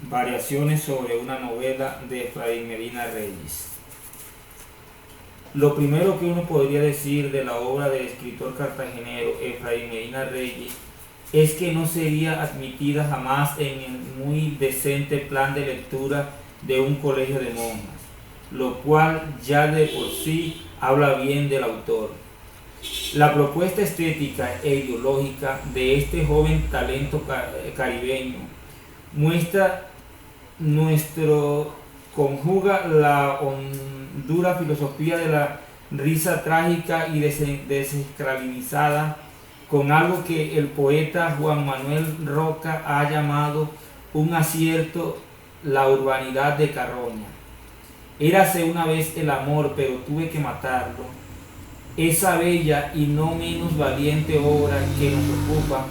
Variaciones sobre una novela de Efraín Medina Reyes. Lo primero que uno podría decir de la obra del escritor cartagenero Efraín Medina Reyes es que no sería admitida jamás en el muy decente plan de lectura de un colegio de monjas, lo cual ya de por sí habla bien del autor. La propuesta estética e ideológica de este joven talento caribeño conjuga la hondura filosofía de la risa trágica y desescravizada con algo que el poeta Juan Manuel Roca ha llamado un acierto, la urbanidad de Carroña. Érase una vez el amor, pero tuve que matarlo. Esa bella y no menos valiente obra que nos ocupa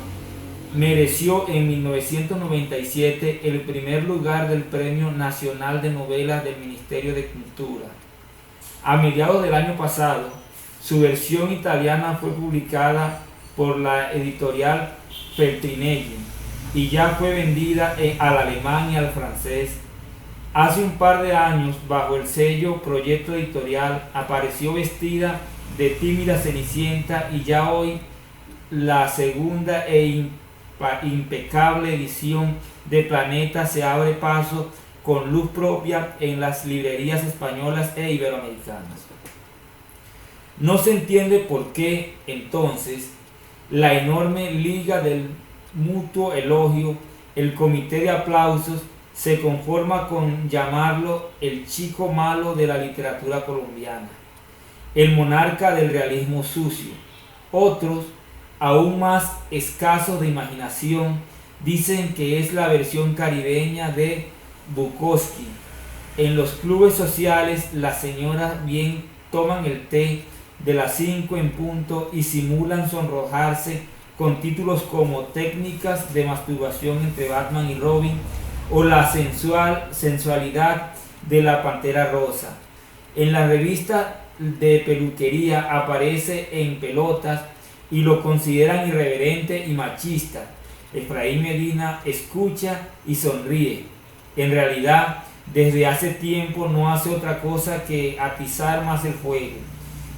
mereció en 1997 el primer lugar del Premio Nacional de Novelas del Ministerio de Cultura. A mediados del año pasado, su versión italiana fue publicada por la editorial Feltrinelli y ya fue vendida al alemán y al francés. Hace un par de años, bajo el sello Proyecto Editorial, apareció vestida de tímida Cenicienta y ya hoy la segunda impecable edición de Planeta se abre paso con luz propia en las librerías españolas e iberoamericanas. No se entiende por qué, entonces, la enorme liga del mutuo elogio, el comité de aplausos, se conforma con llamarlo el chico malo de la literatura colombiana, el monarca del realismo sucio. Otros, aún más escasos de imaginación, dicen que es la versión caribeña de Bukowski. En los clubes sociales las señoras bien toman el té de las 5 en punto y simulan sonrojarse con títulos como Técnicas de masturbación entre Batman y Robin o la sensualidad de la Pantera Rosa. En la revista de peluquería aparece en pelotas y lo consideran irreverente y machista. Efraín Medina escucha y sonríe. En realidad, desde hace tiempo no hace otra cosa que atizar más el fuego.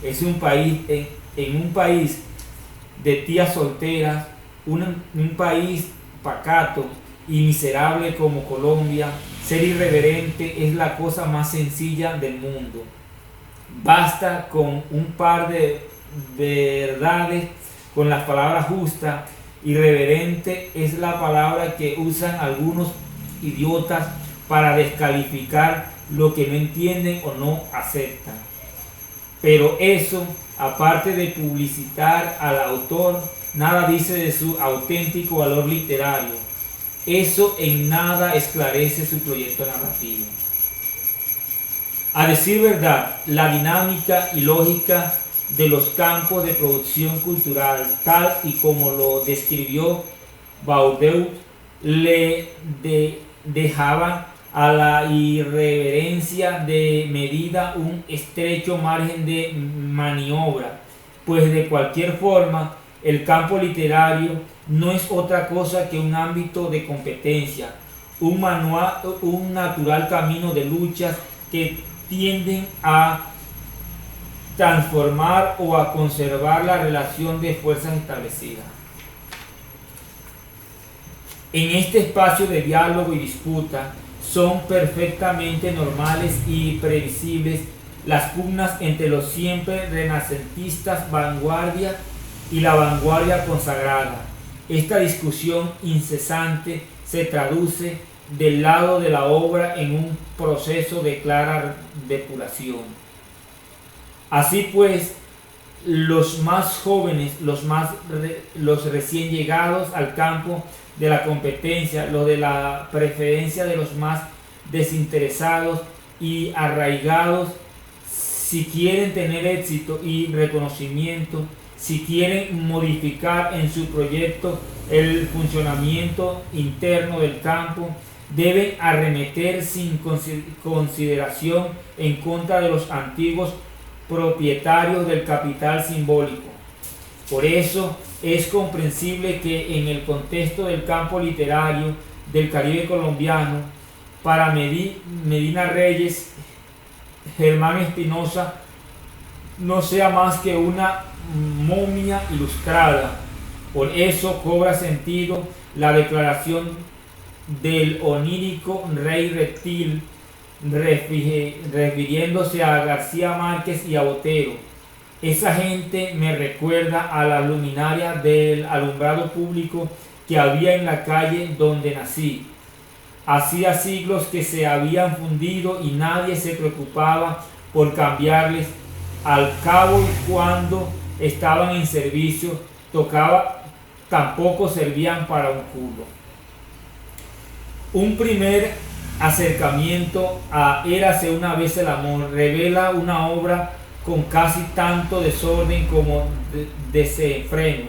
Es un país, en un país de tías solteras, un país pacato y miserable como Colombia, ser irreverente es la cosa más sencilla del mundo. Basta con un par de verdades, con las palabras justas. Irreverente es la palabra que usan algunos idiotas para descalificar lo que no entienden o no aceptan. Pero eso, aparte de publicitar al autor, nada dice de su auténtico valor literario. Eso en nada esclarece su proyecto narrativo. A decir verdad, la dinámica y lógica de los campos de producción cultural, tal y como lo describió Baudeau, le dejaban a la irreverencia de medida un estrecho margen de maniobra, pues de cualquier forma el campo literario no es otra cosa que un ámbito de competencia, un natural camino de luchas que tienden a transformar o a conservar la relación de fuerzas establecida. En este espacio de diálogo y disputa son perfectamente normales y previsibles las pugnas entre los siempre renacentistas vanguardia y la vanguardia consagrada. Esta discusión incesante se traduce del lado de la obra en un proceso de clara depuración. Así pues, los más jóvenes, los recién llegados al campo de la competencia, lo de la preferencia de los más desinteresados y arraigados, si quieren tener éxito y reconocimiento, si quieren modificar en su proyecto el funcionamiento interno del campo, deben arremeter sin consideración en contra de los antiguos propietarios del capital simbólico. Por eso es comprensible que en el contexto del campo literario del Caribe colombiano Para Medina Reyes, Germán Espinosa no sea más que una momia ilustrada. Por eso cobra sentido la declaración del onírico rey reptil, refiriéndose a García Márquez y a Botero. Esa gente me recuerda a la luminaria del alumbrado público que había en la calle donde nací. Hacía siglos que se habían fundido y nadie se preocupaba por cambiarles. Al cabo, y cuando estaban en servicio, tampoco servían para un culo. Un primer acercamiento a Érase una vez el amor revela una obra con casi tanto desorden como desenfreno.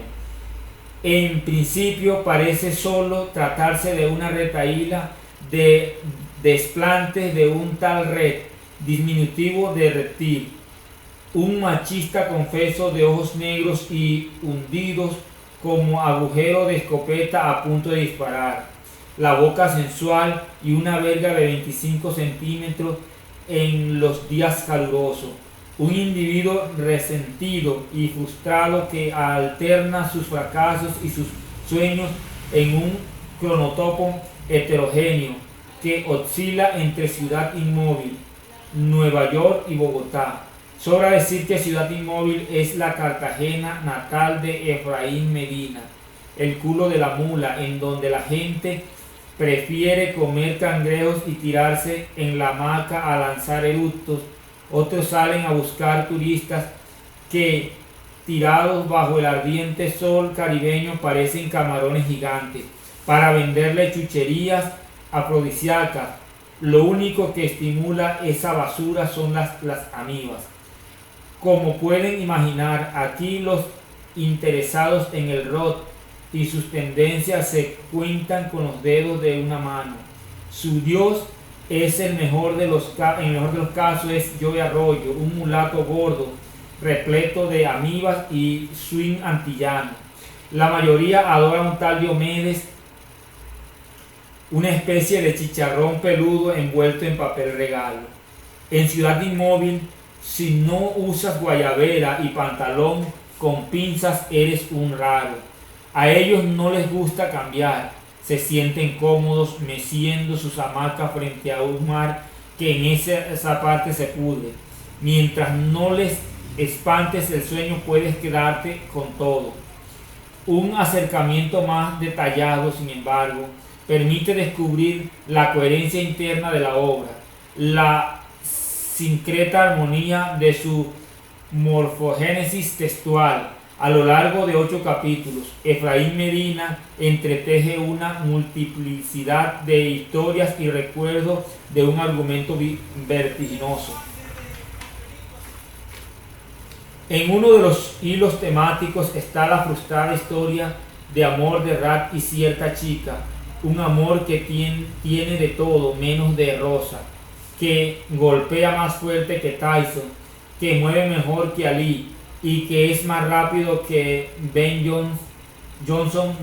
En principio parece solo tratarse de una retahíla de desplantes de un tal red, diminutivo de reptil, un machista confeso de ojos negros y hundidos como agujero de escopeta a punto de disparar, la boca sensual y una verga de 25 centímetros en los días calurosos, un individuo resentido y frustrado que alterna sus fracasos y sus sueños en un cronotopo heterogéneo que oscila entre Ciudad Inmóvil, Nueva York y Bogotá. Sobra decir que Ciudad Inmóvil es la Cartagena natal de Efraín Medina, el culo de la mula, en donde la gente prefiere comer cangrejos y tirarse en la hamaca a lanzar eructos. Otros salen a buscar turistas que, tirados bajo el ardiente sol caribeño, parecen camarones gigantes, para venderle chucherías afrodisíacas. Lo único que estimula esa basura son las amibas. Como pueden imaginar, aquí los interesados en el rock y sus tendencias se cuentan con los dedos de una mano. Su dios es en el mejor de los casos es Joey Arroyo, un mulato gordo, repleto de amibas y swing antillano. La mayoría adora un tal Diomedes, una especie de chicharrón peludo envuelto en papel regalo. En Ciudad Inmóvil, si no usas guayabera y pantalón con pinzas, eres un raro. A ellos no les gusta cambiar, se sienten cómodos meciendo sus hamacas frente a un mar que en esa parte se pudre. Mientras no les espantes el sueño, puedes quedarte con todo. Un acercamiento más detallado, sin embargo, permite descubrir la coherencia interna de la obra, la sincreta armonía de su morfogénesis textual. A lo largo de 8 capítulos, Efraín Medina entreteje una multiplicidad de historias y recuerdos de un argumento vertiginoso. En uno de los hilos temáticos está la frustrada historia de amor de Rat y cierta chica, un amor que tiene de todo menos de rosa, que golpea más fuerte que Tyson, que mueve mejor que Ali y que es más rápido que Ben Johnson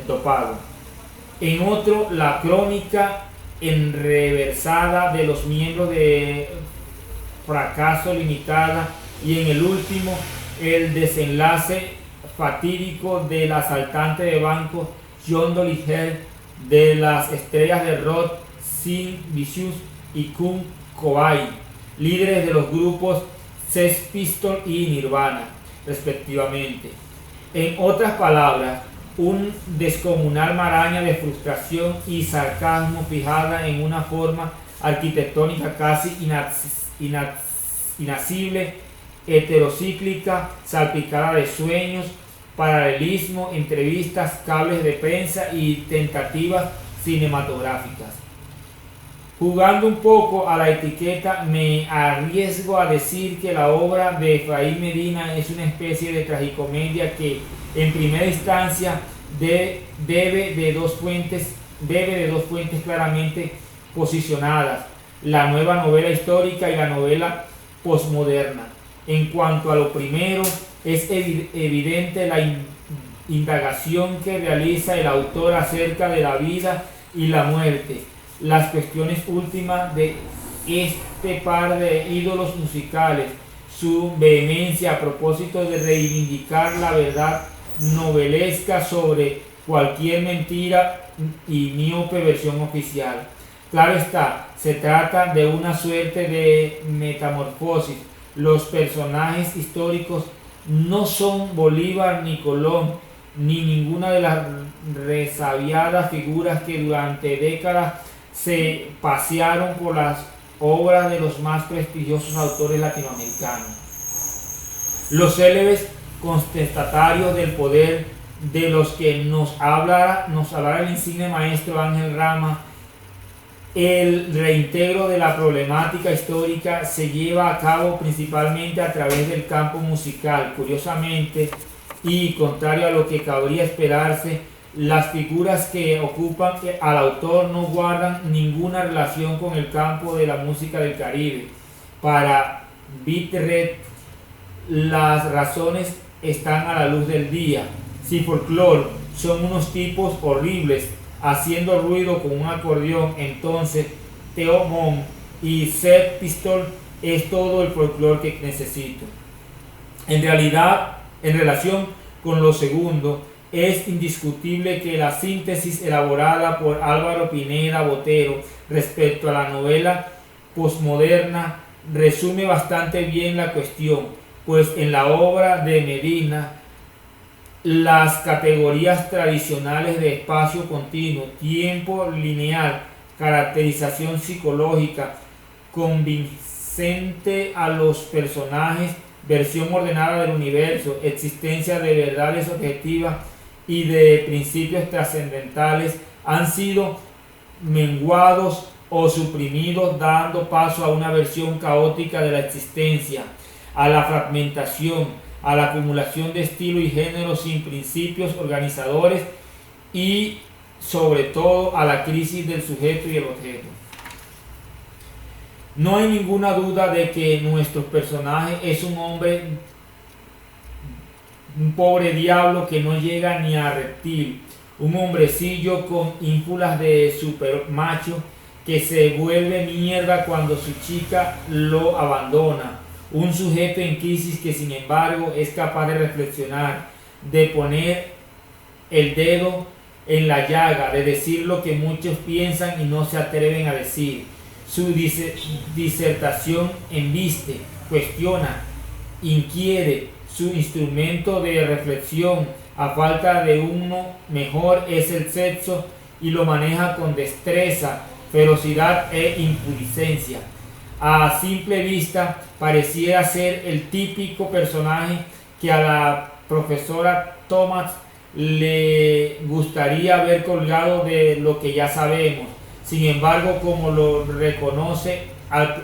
dopado. En otro, la crónica enreversada de los miembros de Fracaso Limitada, y en el último, el desenlace fatídico del asaltante de banco John Dolittle, de las estrellas de rock Sid Vicious y Kurt Cobain, líderes de los grupos Sex Pistols y Nirvana, respectivamente. En otras palabras, un descomunal maraña de frustración y sarcasmo fijada en una forma arquitectónica casi inasible, heterocíclica, salpicada de sueños, paralelismo, entrevistas, cables de prensa y tentativas cinematográficas. Jugando un poco a la etiqueta, me arriesgo a decir que la obra de Efraín Medina es una especie de tragicomedia que, en primera instancia, bebe de dos fuentes claramente posicionadas: la nueva novela histórica y la novela posmoderna. En cuanto a lo primero, es evidente la indagación que realiza el autor acerca de la vida y la muerte, las cuestiones últimas de este par de ídolos musicales, su vehemencia a propósito de reivindicar la verdad novelesca sobre cualquier mentira y miope versión oficial. Claro está, se trata de una suerte de metamorfosis. Los personajes históricos no son Bolívar ni Colón, ni ninguna de las resabiadas figuras que durante décadas se pasearon por las obras de los más prestigiosos autores latinoamericanos. Los célebres contestatarios del poder de los que nos hablará el insigne maestro Ángel Rama. El reintegro de la problemática histórica se lleva a cabo principalmente a través del campo musical. Curiosamente, y contrario a lo que cabría esperarse, las figuras que ocupan al autor no guardan ninguna relación con el campo de la música del Caribe. Para Beat-Red, las razones están a la luz del día. Si folclore son unos tipos horribles haciendo ruido con un acordeón, entonces Theo Von y Sex Pistols es todo el folclore que necesito. En realidad, en relación con lo segundo, es indiscutible que la síntesis elaborada por Álvaro Pineda Botero respecto a la novela posmoderna resume bastante bien la cuestión, pues en la obra de Medina las categorías tradicionales de espacio continuo, tiempo lineal, caracterización psicológica, convincente a los personajes, versión ordenada del universo, existencia de verdades objetivas y de principios trascendentales han sido menguados o suprimidos, dando paso a una versión caótica de la existencia, a la fragmentación, a la acumulación de estilo y género sin principios organizadores y sobre todo a la crisis del sujeto y el objeto. No hay ninguna duda de que nuestro personaje es un hombre, un pobre diablo que no llega ni a reptil, un hombrecillo con ínfulas de super macho que se vuelve mierda cuando su chica lo abandona. Un sujeto en crisis que sin embargo es capaz de reflexionar, de poner el dedo en la llaga, de decir lo que muchos piensan y no se atreven a decir. Su disertación embiste, cuestiona, inquiere. Su instrumento de reflexión, a falta de uno mejor, es el sexo y lo maneja con destreza, ferocidad e impudicencia. A simple vista pareciera ser el típico personaje que a la profesora Thomas le gustaría haber colgado de lo que ya sabemos. Sin embargo, como lo reconoce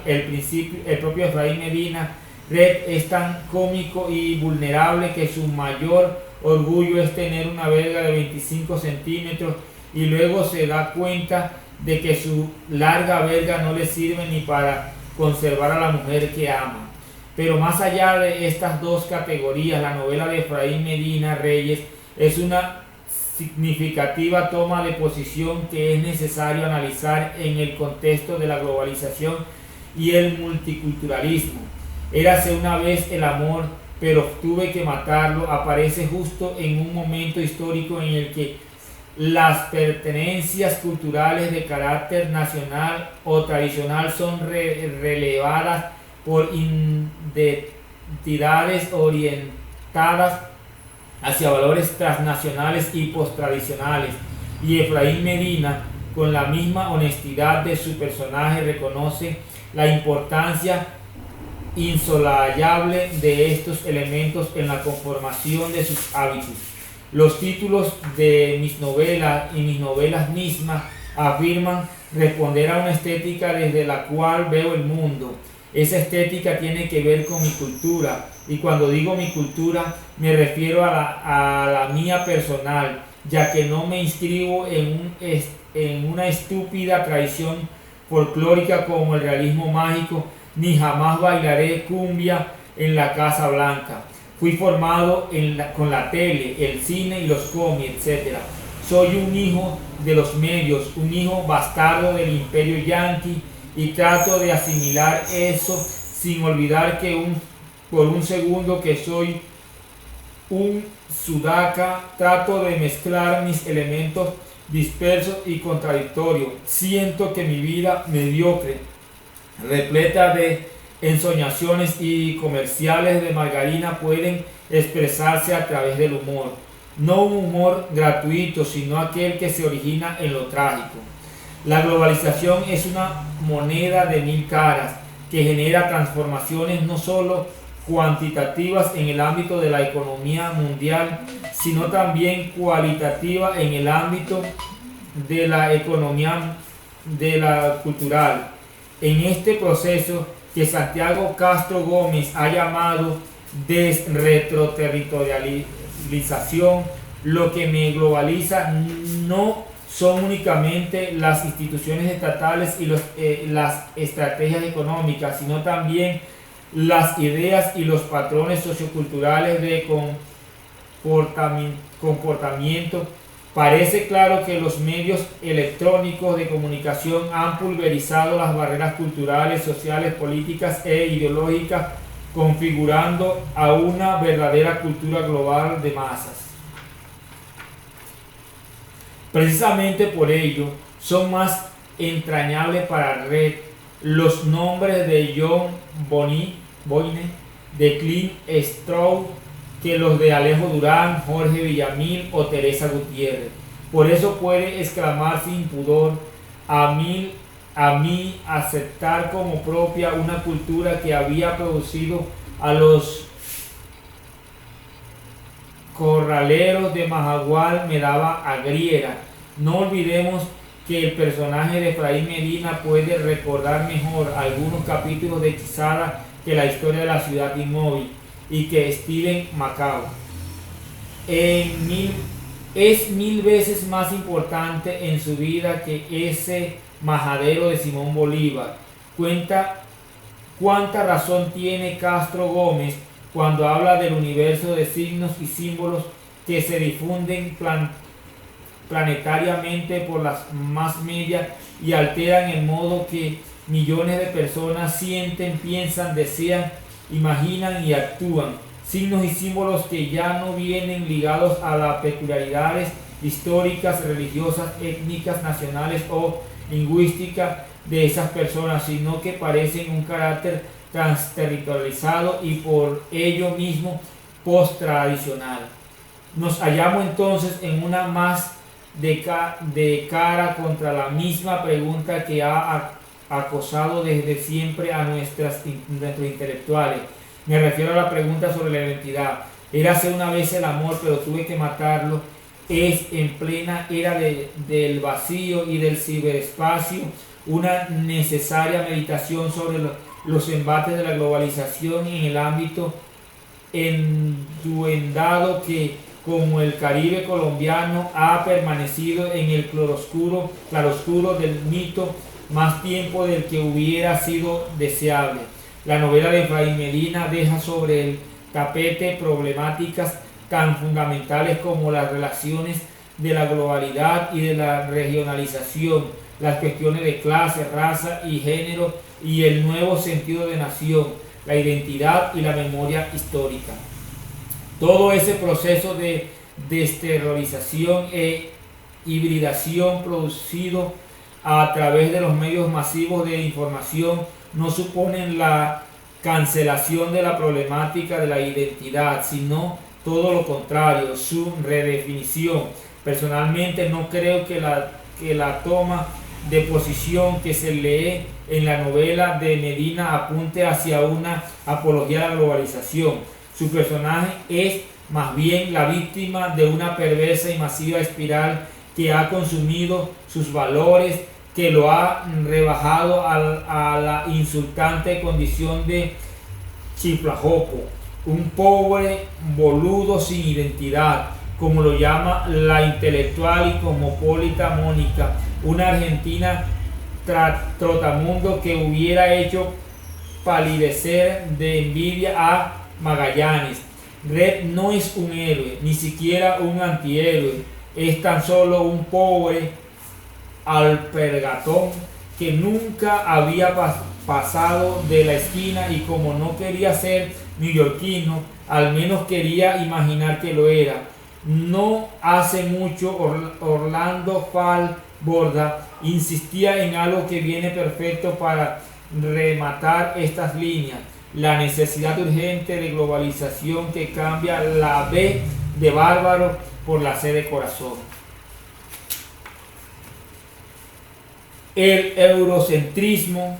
el propio Efraín Medina, Red es tan cómico y vulnerable que su mayor orgullo es tener una verga de 25 centímetros y luego se da cuenta de que su larga verga no le sirve ni para conservar a la mujer que ama. Pero más allá de estas dos categorías, la novela de Efraín Medina Reyes es una significativa toma de posición que es necesario analizar en el contexto de la globalización y el multiculturalismo. Érase una vez el amor, pero tuve que matarlo. Aparece justo en un momento histórico en el que las pertenencias culturales de carácter nacional o tradicional son relevadas por identidades orientadas hacia valores transnacionales y posttradicionales. Y Efraín Medina, con la misma honestidad de su personaje, reconoce la importancia insolayable de estos elementos en la conformación de sus hábitos. Los títulos de mis novelas y mis novelas mismas afirman responder a una estética desde la cual veo el mundo. Esa estética tiene que ver con mi cultura, y cuando digo mi cultura me refiero a la mía personal, ya que no me inscribo en una estúpida tradición folclórica como el realismo mágico, ni jamás bailaré cumbia en la Casa Blanca. Fui formado con la tele, el cine y los cómics, etc. Soy un hijo de los medios, un hijo bastardo del imperio yanqui, y trato de asimilar eso sin olvidar que por un segundo que soy un sudaca. Trato de mezclar mis elementos dispersos y contradictorios. Siento que mi vida mediocre, repleta de ensoñaciones y comerciales de margarina, pueden expresarse a través del humor. No un humor gratuito, sino aquel que se origina en lo trágico. La globalización es una moneda de 1000 caras que genera transformaciones no solo cuantitativas en el ámbito de la economía mundial, sino también cualitativas en el ámbito de la economía de la cultural. En este proceso que Santiago Castro Gómez ha llamado desretroterritorialización, lo que me globaliza no son únicamente las instituciones estatales y las estrategias económicas, sino también las ideas y los patrones socioculturales de comportamiento. Parece claro que los medios electrónicos de comunicación han pulverizado las barreras culturales, sociales, políticas e ideológicas, configurando a una verdadera cultura global de masas. Precisamente por ello, son más entrañables para Red los nombres de John Boyne, de Clint Eastwood, que los de Alejo Durán, Jorge Villamil o Teresa Gutiérrez. Por eso puede exclamar sin pudor: a mí aceptar como propia una cultura que había producido a los corraleros de Majagual me daba agriera. No olvidemos que el personaje de Efraín Medina puede recordar mejor algunos capítulos de Hechizada que la historia de la ciudad inmóvil, y que Stephen Macao es 1000 veces más importante en su vida que ese majadero de Simón Bolívar. Cuánta razón tiene Castro Gómez cuando habla del universo de signos y símbolos que se difunden planetariamente por las más medias y alteran el modo que millones de personas sienten, piensan, desean, imaginan y actúan. Signos y símbolos que ya no vienen ligados a las peculiaridades históricas, religiosas, étnicas, nacionales o lingüísticas de esas personas, sino que parecen un carácter transterritorializado y por ello mismo post-tradicional. Nos hallamos entonces en una más de cara contra la misma pregunta que ha acosado desde siempre a nuestros intelectuales. Me refiero a la pregunta sobre la identidad. Érase una vez el amor, pero tuve que matarlo. Es en plena era del vacío y del ciberespacio una necesaria meditación sobre los embates de la globalización en el ámbito enduendado que, como el Caribe colombiano, ha permanecido en el claroscuro del mito más tiempo del que hubiera sido deseable. La novela de Efraín Medina deja sobre el tapete problemáticas tan fundamentales como las relaciones de la globalidad y de la regionalización, las cuestiones de clase, raza y género y el nuevo sentido de nación, la identidad y la memoria histórica. Todo ese proceso de desterrorización e hibridación producido a través de los medios masivos de información no suponen la cancelación de la problemática de la identidad, sino todo lo contrario, su redefinición. Personalmente no creo que la toma de posición que se lee en la novela de Medina apunte hacia una apología a la globalización. Su personaje es más bien la víctima de una perversa y masiva espiral que ha consumido sus valores, que lo ha rebajado a la insultante condición de chiflajopo, un pobre boludo sin identidad, como lo llama la intelectual y cosmopolita Mónica, una argentina trotamundo que hubiera hecho palidecer de envidia a Magallanes. Red no es un héroe, ni siquiera un antihéroe. es tan solo un pobre alpergatón que nunca había pasado de la esquina, y como no quería ser neoyorquino, al menos quería imaginar que lo era. No hace mucho Orlando Falborda insistía en algo que viene perfecto para rematar estas líneas: la necesidad urgente de globalización que cambia la B de bárbaro por la C de corazón. El eurocentrismo,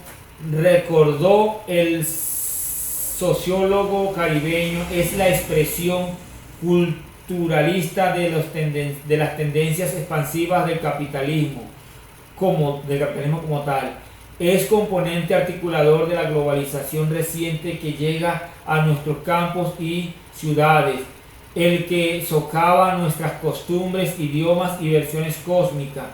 recordó el sociólogo caribeño, es la expresión culturalista de las tendencias expansivas del capitalismo como tal. Es componente articulador de la globalización reciente que llega a nuestros campos y ciudades, el que socava nuestras costumbres, idiomas y versiones cósmicas.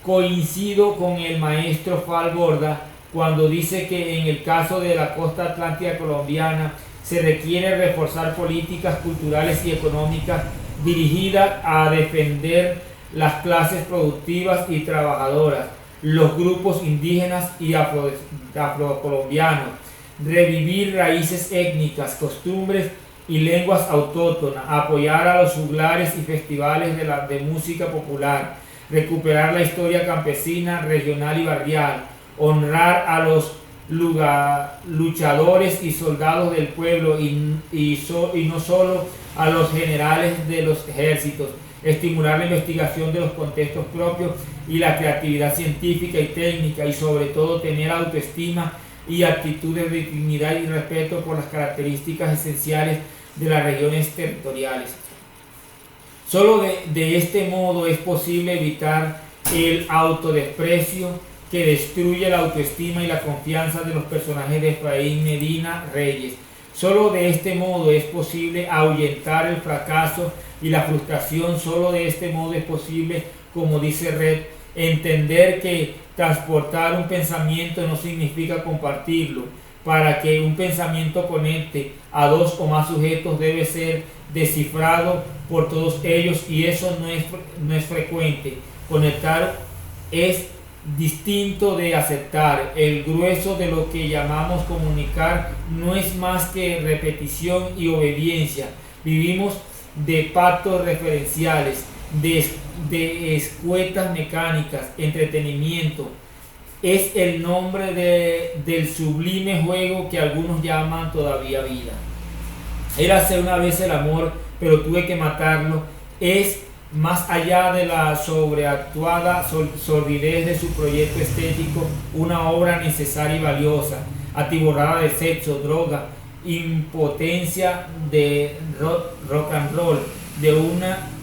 Coincido con el maestro Falborda cuando dice que en el caso de la costa atlántica colombiana se requiere reforzar políticas culturales y económicas dirigidas a defender las clases productivas y trabajadoras, los grupos indígenas y afrocolombianos, revivir raíces étnicas, costumbres y lenguas autóctonas, apoyar a los juglares y festivales de música popular, recuperar la historia campesina, regional y barrial, honrar a los luchadores y soldados del pueblo y no solo a los generales de los ejércitos, estimular la investigación de los contextos propios y la creatividad científica y técnica, y sobre todo tener autoestima y actitudes de dignidad y respeto por las características esenciales de las regiones territoriales. Solo de este modo es posible evitar el autodesprecio que destruye la autoestima y la confianza de los personajes de Efraín Medina Reyes. Solo de este modo es posible ahuyentar el fracaso y la frustración. Solo de este modo es posible, como dice Red, entender que transportar un pensamiento no significa compartirlo. Para que un pensamiento conecte a dos o más sujetos debe ser descifrado por todos ellos, y eso no es frecuente. Conectar es distinto de aceptar. El grueso de lo que llamamos comunicar no es más que repetición y obediencia. Vivimos de pactos referenciales, de escuetas mecánicas, entretenimiento. Es el nombre del sublime juego que algunos llaman todavía vida. Érase una vez el amor, pero tuve que matarlo. Es más allá de la sobreactuada sordidez de su proyecto estético, una obra necesaria y valiosa, atiborrada de sexo, droga, impotencia, de rock and roll, de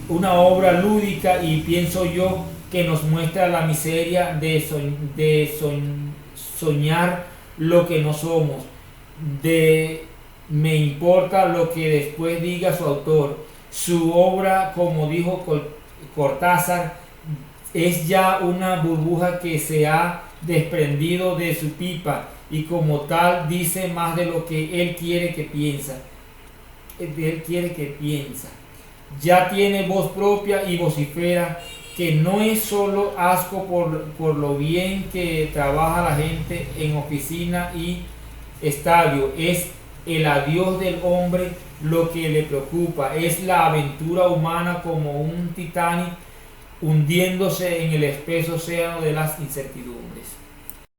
una obra lúdica, y pienso yo que nos muestra la miseria de soñar lo que no somos. Me importa lo que después diga su autor. Su obra, como dijo Cortázar, es ya una burbuja que se ha desprendido de su pipa, y como tal dice más de lo que él quiere que piensa. Ya tiene voz propia y vocifera, que no es solo asco por lo bien que trabaja la gente en oficina y estadio. Es el adiós del hombre lo que le preocupa. Es la aventura humana como un Titanic hundiéndose en el espeso océano de las incertidumbres.